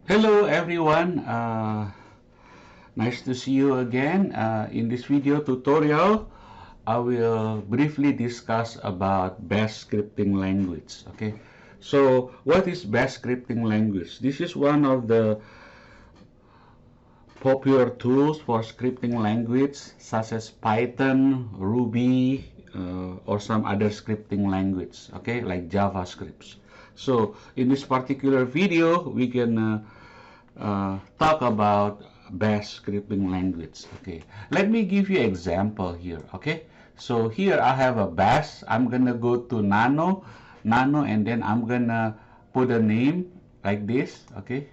Hello everyone, nice to see you again. In this video tutorial, I will briefly discuss about Bash scripting language. Okay, so what is Bash scripting language? This is one of the popular tools for scripting language such as Python, Ruby, or some other scripting language, okay, like JavaScript. So in this particular video, we can talk about Bash scripting language. Okay, let me give you example here. Okay, so here I have a Bash. I'm gonna go to nano, and then I'm gonna put a name like this. Okay,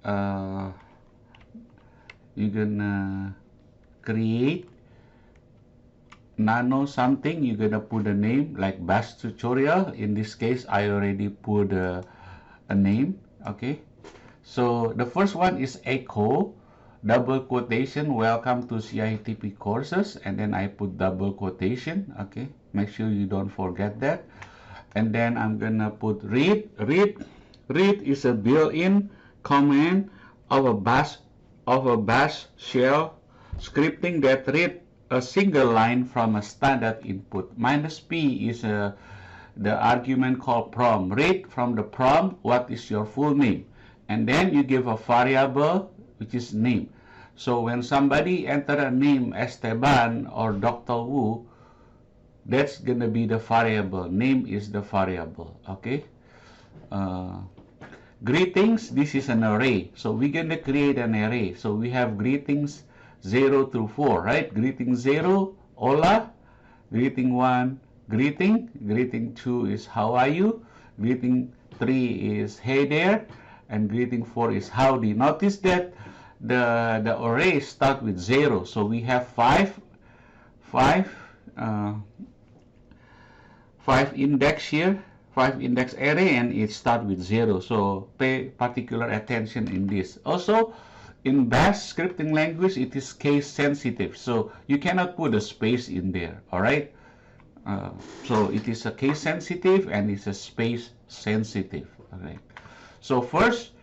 you're gonna create nano something. You're gonna put a name like Bash tutorial. In this case, I already put a name. Okay, so the first one is echo, double quotation, welcome to CITP courses, and then I put double quotation. Okay, make sure you don't forget that. And then I'm gonna put read. Read is a built-in command of a bash shell scripting that read a single line from a standard input. Minus P is the argument called prompt. Read from the prompt what is your full name, and then you give a variable which is name. So when somebody enter a name Esteban or Dr. Wu, that's gonna be the variable. Name is the variable. Okay. Greetings, this is an array, so we're going to create an array. So we have greetings 0 through 4, right? Greeting 0, hola. Greeting 1, greeting 2 is how are you, greeting 3 is hey there, and greeting 4 is howdy. Notice that the array start with 0, so we have five index here, 5 index array, and it start with 0. So pay particular attention in this. Also, in Bash scripting language, it is case sensitive, so you cannot put a space in there. All right. So it is a case sensitive and it's a space sensitive. All right. So first,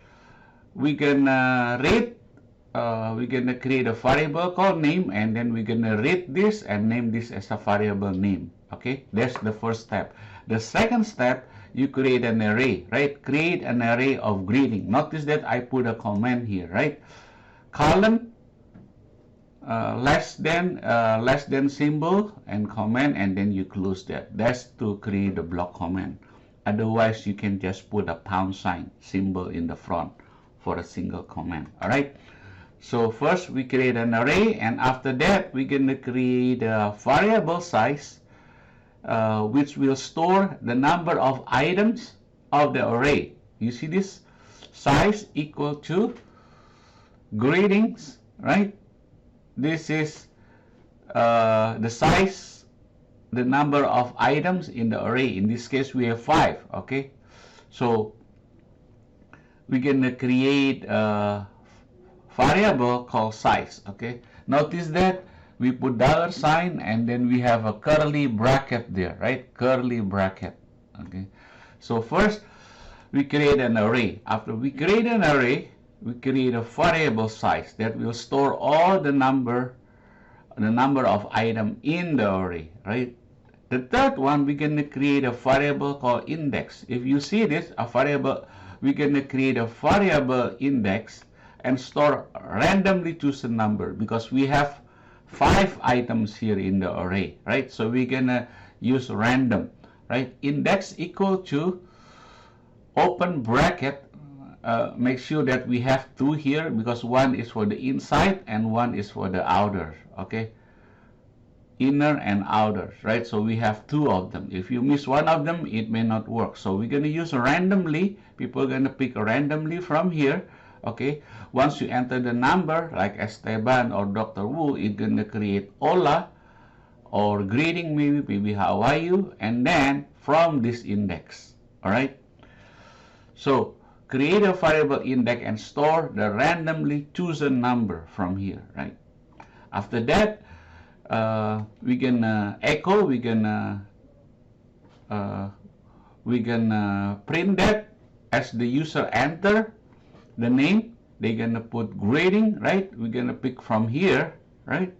we're gonna read. We're gonna create a variable called name, and then we're gonna read this and name this as a variable name. Okay, that's the first step. The second step, you create an array, right? Create an array of greeting. Notice that I put a comment here, right? Colon, less than symbol and comment, and then you close that. That's to create a block comment. Otherwise, you can just put a # symbol in the front for a single comment. All right. So first we create an array, and after that we're going to create a variable size which will store the number of items of the array. You see this? Size equal to greetings, right? This is the size, the number of items in the array. In this case we have 5. Okay, so we're going to create a variable called size. Okay, notice that we put $, and then we have a curly bracket there, right? Curly bracket. Okay, so first we create an array. After we create an array, we create a variable size that will store all the number of item in the array, right? The third one, we're going to create a variable called index. If you see this, a variable, we're going to create a variable index and store randomly chosen number, because we have 5 items here in the array, right? So we're gonna use random, right? Index equal to open bracket. Make sure that we have 2 here, because one is for the inside and one is for the outer. Okay, inner and outer, right? So we have 2 of them. If you miss one of them, it may not work. So we're gonna use randomly. People are gonna pick randomly from here. Okay, once you enter the number like Esteban or Dr. Wu, it's going to create hola or greeting, maybe how are you, and then from this index. All right, so create a variable index and store the randomly chosen number from here, right? After that, we're gonna echo, we're gonna print that as the user enter the name, they're gonna put grading, right? We're gonna pick from here, right?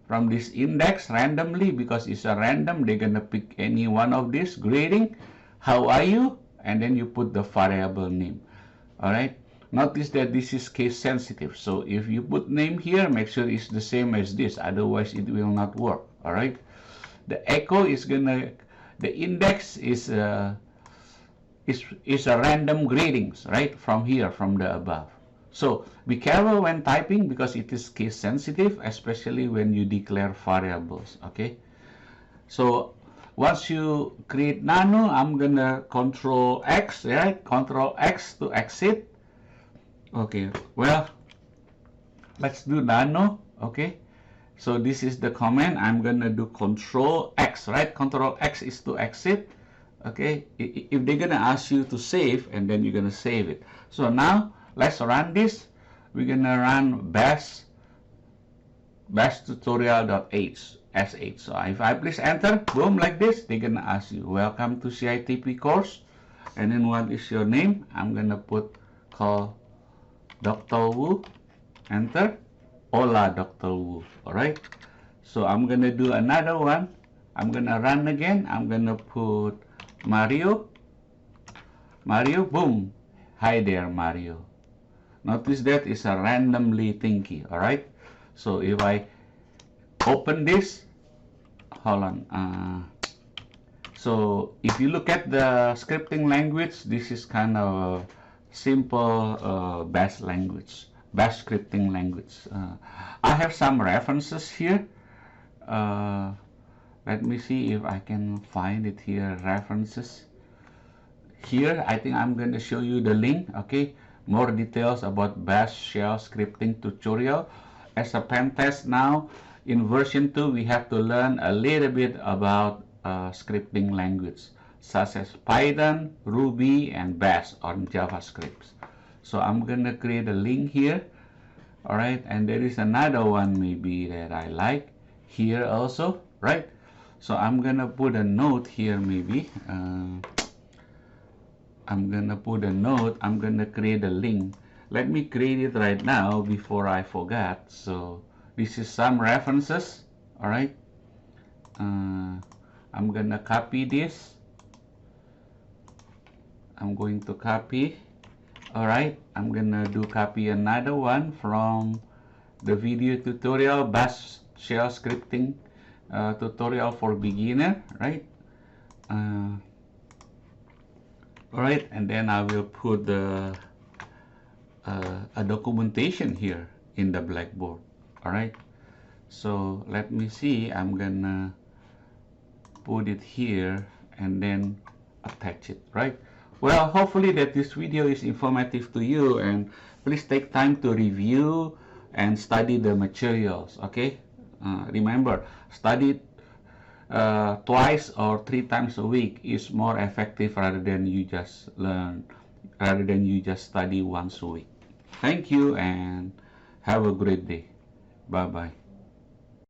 From this index randomly, because it's a random, they're gonna pick any one of these. Grading, how are you? And then you put the variable name. All right. Notice that this is case sensitive. So if you put name here, make sure it's the same as this. Otherwise, it will not work. All right. The echo is gonna, the index is a random gradings, right? From here, from the above. So be careful when typing because it is case sensitive, especially when you declare variables. Okay. So once you create nano, I'm gonna control X, right? Control X to exit. Okay, well, let's do nano. Okay, so this is the command. I'm gonna do control X, right? Control X is to exit. Okay, if they're gonna ask you to save, and then you're gonna save it. So now let's run this. We're gonna run bash tutorial.h. sh. So if I please enter, boom, like this, they're gonna ask you, welcome to CITP course, and then what is your name? I'm gonna put call Dr. Wu, enter, hola Dr. Wu. All right, so I'm gonna do another one. I'm gonna run again. I'm gonna put Mario, boom, hi there Mario. Notice that it's a randomly thingy. All right, so if I open this, hold on. So if you look at the scripting language, this is kind of a simple bash language, bash scripting language. I have some references here. Let me see if I can find it here. References here. I think I'm going to show you the link. Okay, more details about bash shell scripting tutorial. As a pen test now, in version 2, we have to learn a little bit about scripting language, such as Python, Ruby, and Bash on JavaScript. So I'm going to create a link here. All right, and there is another one maybe that I like here also, right? So I'm going to put a note here maybe. I'm going to put a note. I'm going to create a link. Let me create it right now before I forget. So this is some references. All right. I'm gonna copy this. I'm going to copy. All right. I'm gonna do copy another one from the video tutorial, bash shell scripting tutorial for beginner. Right. All right. And then I will put the a documentation here in the Blackboard. All right, so let me see. I'm gonna put it here and then attach it. Right, well, hopefully that this video is informative to you, and please take time to review and study the materials. Okay, remember, study twice or 3 times a week is more effective rather than you just study once a week. Thank you and have a great day. Bye bye.